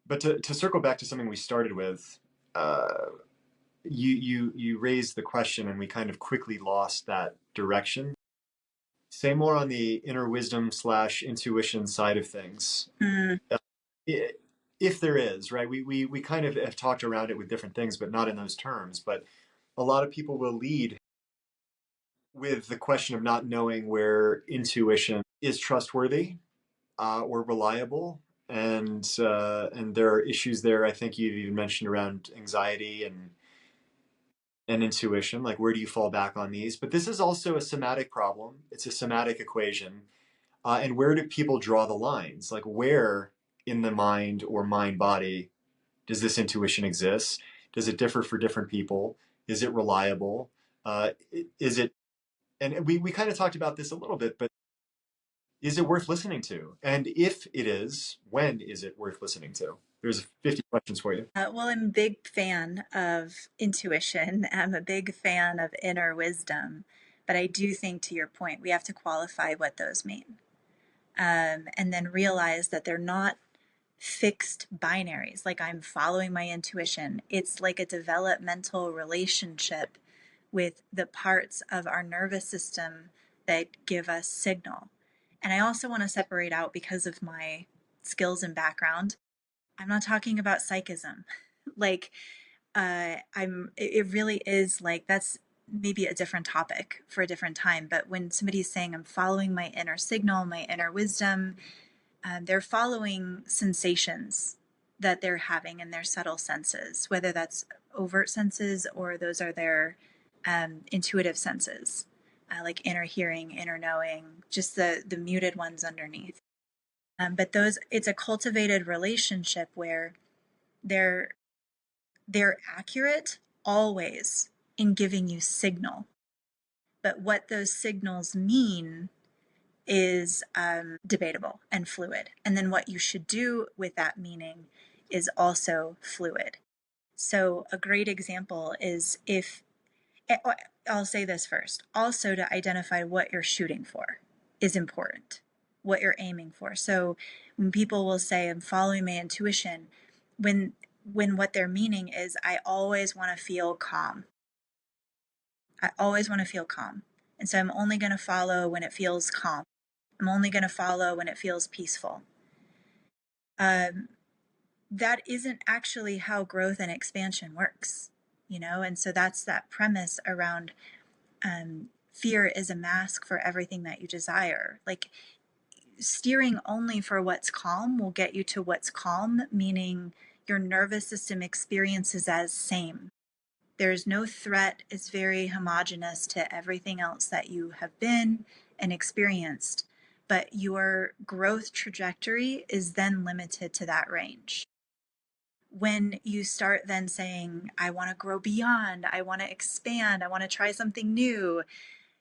But to circle back to something we started with, you raised the question, and we kind of quickly lost that direction. Say more on the inner wisdom slash intuition side of things. Mm, Uh, if there is, right? We kind of have talked around it with different things, but not in those terms. But a lot of people will lead with the question of not knowing where intuition is trustworthy or reliable. And there are issues there. I think you've even mentioned around anxiety and intuition. Like, where do you fall back on these? But this is also a somatic problem. It's a somatic equation. And where do people draw the lines? Like, where in the mind or mind body does this intuition exist? Does it differ for different people? Is it reliable? Uh, is it, and we kind of talked about this a little bit, but is it worth listening to? And if it is, when is it worth listening to? There's 50 questions for you. well, I'm a big fan of intuition. I'm a big fan of inner wisdom. But I do think, to your point, we have to qualify what those mean. And then realize that they're not fixed binaries. Like I'm following my intuition. It's like a developmental relationship with the parts of our nervous system that give us signal. And I also want to separate out, because of my skills and background, I'm not talking about psychism. Like, it really is like, that's maybe a different topic for a different time. But when somebody's saying, I'm following my inner signal, my inner wisdom, they're following sensations that they're having in their subtle senses, whether that's overt senses or those are their intuitive senses, like inner hearing, inner knowing, just the muted ones underneath. But those, it's a cultivated relationship where they're they're accurate always in giving you signal. But what those signals mean is debatable and fluid. And then what you should do with that meaning is also fluid. So, a great example is if I'll say this first, also to identify what you're shooting for is important, what you're aiming for. So, when people will say, I'm following my intuition, when what they're meaning is, I always want to feel calm. I always want to feel calm. And so I'm only going to follow when it feels calm. I'm only going to follow when it feels peaceful. Um, that isn't actually how growth and expansion works, you know? And so that's that premise around fear is a mask for everything that you desire. Like, steering only for what's calm will get you to what's calm, meaning your nervous system experiences as same. There's no threat. It's very homogenous to everything else that you have been and experienced. But your growth trajectory is then limited to that range. When you start then saying, I want to grow beyond, I want to expand, I want to try something new,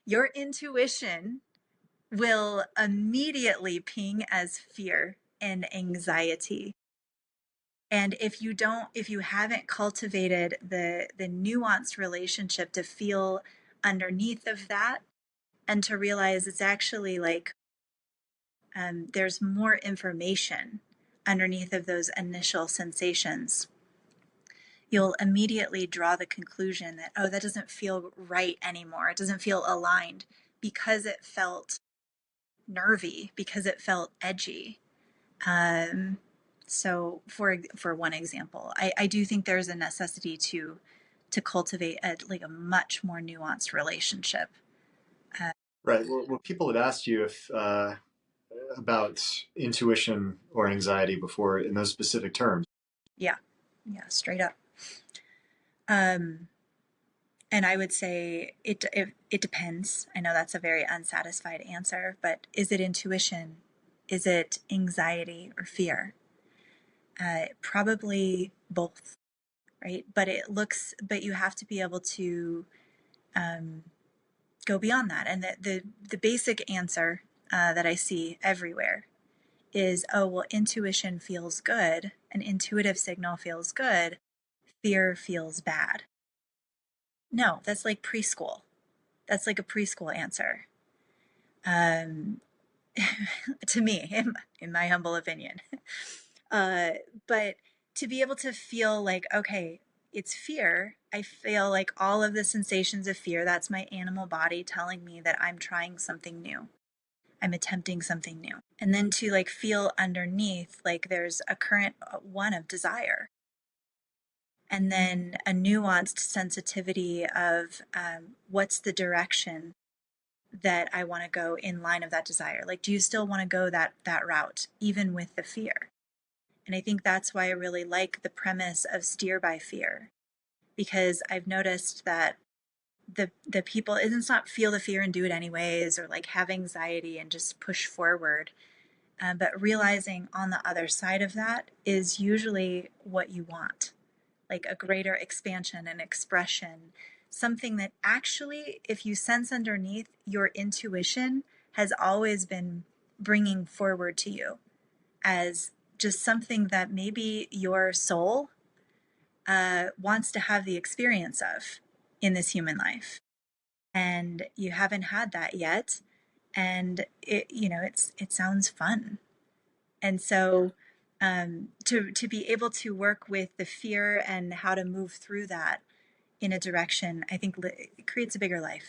your intuition will immediately ping as fear and anxiety. And if you haven't cultivated the nuanced relationship to feel underneath of that, and to realize it's actually like there's more information underneath of those initial sensations, you'll immediately draw the conclusion that, oh, that doesn't feel right anymore. It doesn't feel aligned, because it felt nervy, because it felt edgy. Um, so for one example, I do think there's a necessity to cultivate a much more nuanced relationship. Uh, Right. Well, people have asked you if about intuition or anxiety before in those specific terms. yeah, yeah, straight up. Um, and I would say it depends. I know that's a very unsatisfied answer, but is it intuition? Is it anxiety or fear? Probably both, right? But you have to be able to um, go beyond that. And the basic answer that I see everywhere is, oh, well, intuition feels good, an intuitive signal feels good, fear feels bad. No, that's like preschool. That's like a preschool answer. Um, to me, in my humble opinion. Uh, but to be able to feel like, okay, it's fear. I feel like all of the sensations of fear, that's my animal body telling me that I'm trying something new. I'm attempting something new. And then to like feel underneath, like there's a current one of desire. And then a nuanced sensitivity of what's the direction that I want to go in line of that desire. Like, do you still want to go that route, even with the fear? And I think that's why I really like the premise of steer by fear, because I've noticed that the people, it's not feel the fear and do it anyways, or like have anxiety and just push forward. But realizing on the other side of that is usually what you want, like a greater expansion and expression, something that actually, if you sense underneath, your intuition has always been bringing forward to you as just something that maybe your soul wants to have the experience of in this human life. And you haven't had that yet. And it sounds fun. And so to be able to work with the fear and how to move through that in a direction, I think it creates a bigger life.